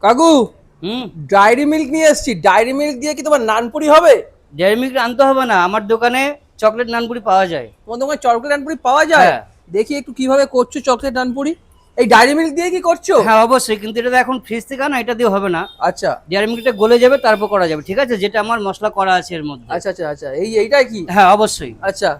কাকু diary milk নিয়ে এসেছি, ডায়েরি মিল্ক দিয়ে কি তোমার নানপুরি হবে? ডেয়ারি মিল্ক আনতে হবে না, আমার দোকানে চকলেট নানপুরি পাওয়া যায়। তোমার দোকানে চকলেট নানপুরি পাওয়া যায়? হ্যাঁ। দেখি একটু কিভাবে করছো চকলেট নানপুরি। এই ডায়েরি মিল্ক দিয়ে কি করছো? হ্যাঁ অবশ্যই, কিন্তু এটা তো এখন ফ্রিজ থেকে আনা, এটা দিয়ে হবে না। আচ্ছা ডেয়ারি মিল্কটা গলে যাবে, তারপর করা যাবে, ঠিক আছে? যেটা আমার মশলা করা আছে এর মধ্যে। আচ্ছা আচ্ছা আচ্ছা, এইটাই কি? হ্যাঁ অবশ্যই। আচ্ছা,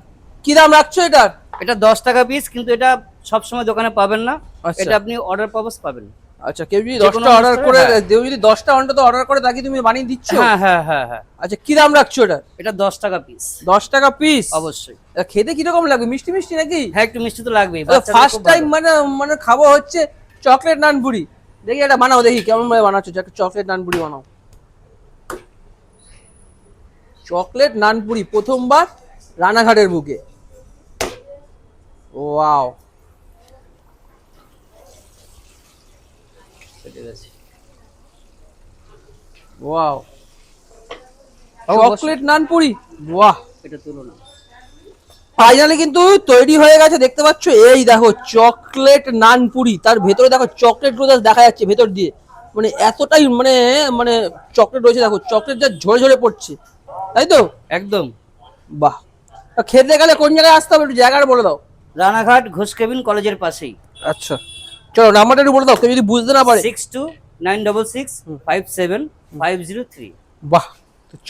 কি দাম রাখছো এটার? এটা 10 টাকা পিস, কিন্তু এটা সব সময় দোকানে পাবেন না। আচ্ছা। এটা আপনি অর্ডার পাবস পাবেন। আচ্ছা, কেউ যদি যে কোনো 10টা অর্ডার করে, হ্যাঁ। কেউ যদি 10টা অন্তত অর্ডার করে তাকে তুমি বানিয়ে দিচ্ছ? হ্যাঁ হ্যাঁ হ্যাঁ হ্যাঁ। আচ্ছা, কি দাম রাখছো এটা? এটা 10 টাকা পিস। 10 টাকা পিস? অবশ্যই। খেতে কিরকম লাগবে, মিষ্টি মিষ্টি নাকি? হ্যাঁ একটু মিষ্টি তো লাগবেই। ফার্স্ট টাইম মানে মানে খাবো হচ্ছে চকলেট নানপুরি। দেখি এটা বানাও, দেখি কেমন ভাবে বানাচ্ছো। একটা চকলেট নানপুরি বানাও। চকলেট নানপুরি প্রথমবার রানাঘাটের বুকে। ওয়াও, ওয়াও, চকলেট নানপুরি, বাহ। এটা তুলো না। ফাইনালি কিন্তু তৈরি হয়ে গেছে, দেখতে পাচ্ছ। এই দেখো চকলেট নানপুরি, তার ভেতরে দেখো চকলেট গুলো দেখা যাচ্ছে ভেতর দিয়ে, মানে এতটাই মানে মানে চকলেট রয়েছে। দেখো চকলেট যা ঝরে ঝরে পড়ছে, তাই তো? একদম। বাহ। খেতে গেলে কোন জায়গায় আসতে হবে, একটু জায়গাটা বলে দাও। রানাঘাট ঘোষ কেবিন কলেজের পাশেই। আচ্ছা, চলো নাম্বারটা একটু বলে দাও, কেউ যদি বুঝতে না পারে। 6296657503। বাহ।